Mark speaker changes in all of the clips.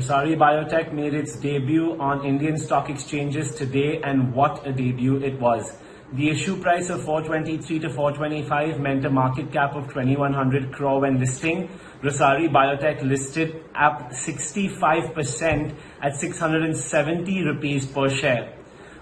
Speaker 1: Rossari Biotech made its debut on Indian stock exchanges today, and what a debut it was. The issue price of 423 to 425 meant a market cap of 2100 crore when listing. Rossari Biotech listed up 65% at 670 rupees per share.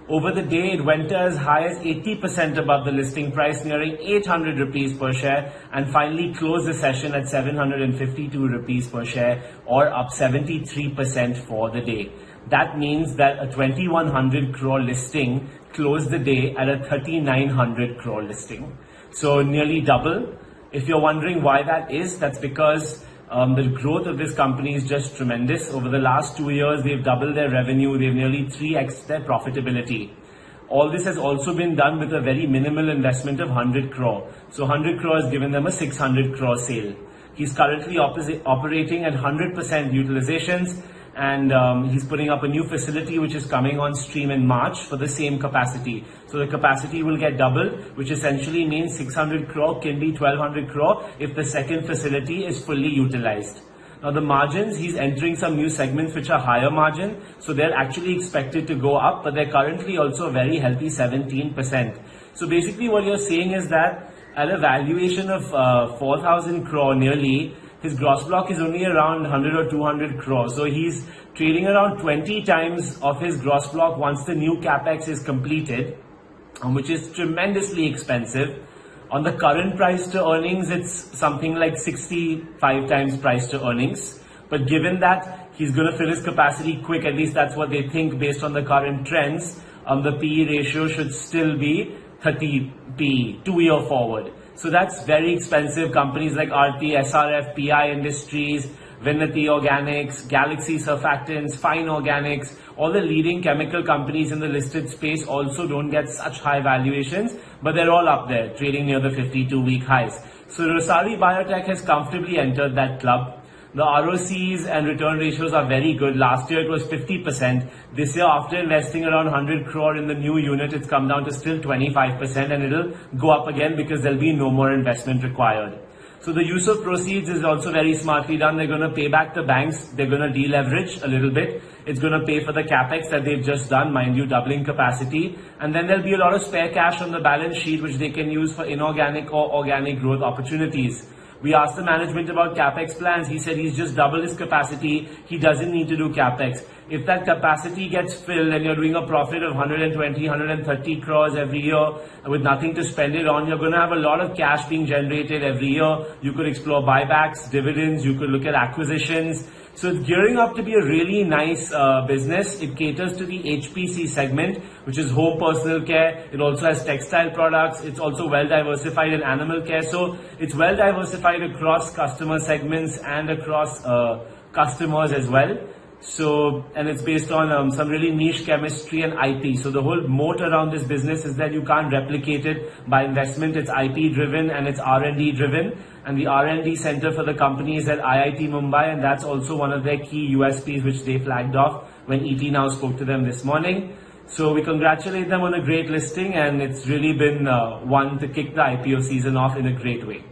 Speaker 1: Over the day, it went as high as 80% above the listing price, nearing 800 rupees per share, and finally closed the session at 752 rupees per share, or up 73% for the day. That means that a 2100 crore listing closed the day at a 3900 crore listing. So nearly double. If you're wondering why that is, that's because the growth of this company is just tremendous. Over the last 2 years, they've doubled their revenue. They've nearly 3x their profitability. All this has also been done with a very minimal investment of 100 crore. So 100 crore has given them a 600 crore sale. He's currently operating at 100% utilizations, and he's putting up a new facility which is coming on stream in March for the same capacity. So the capacity will get doubled, which essentially means 600 crore can be 1200 crore if the second facility is fully utilized. Now the margins, he's entering some new segments which are higher margin, so they're actually expected to go up, but they're currently also a very healthy 17%. So basically what you're saying is that at a valuation of 4,000 crore nearly, his gross block is only around 100 or 200 crores. So he's trading around 20 times of his gross block once the new capex is completed, which is tremendously expensive. On the current price to earnings, it's something like 65 times price to earnings. But given that he's going to fill his capacity quick, at least that's what they think based on the current trends, the PE ratio should still be 30 PE, 2 year forward. So that's very expensive. Companies like Aarti, SRF, PI Industries, Vinati Organics, Galaxy Surfactants, Fine Organics, all the leading chemical companies in the listed space also don't get such high valuations, but they're all up there, trading near the 52-week highs. So Rossari Biotech has comfortably entered that club. The ROCs and return ratios are very good. Last year it was 50%. This year, after investing around 100 crore in the new unit, it's come down to still 25%, and it'll go up again because there'll be no more investment required. So the use of proceeds is also very smartly done. They're going to pay back the banks. They're going to deleverage a little bit. It's going to pay for the capex that they've just done, mind you, doubling capacity. And then there'll be a lot of spare cash on the balance sheet, which they can use for inorganic or organic growth opportunities. We asked the management about capex plans. He said he's just doubled his capacity. He doesn't need to do capex. If that capacity gets filled and you're doing a profit of 120, 130 crores every year with nothing to spend it on, you're going to have a lot of cash being generated every year. You could explore buybacks, dividends. You could look at acquisitions. So it's gearing up to be a really nice business. It caters to the HPC segment, which is home personal care. It also has textile products. It's also well diversified in animal care. So it's well diversified across customer segments and across customers as well. So, and it's based on some really niche chemistry and IP. So the whole moat around this business is that you can't replicate it by investment. It's IP driven and it's R&D driven. And the R&D center for the company is at IIT Mumbai, and that's also one of their key USPs which they flagged off when ET Now spoke to them this morning. So we congratulate them on a great listing, and it's really been one to kick the IPO season off in a great way.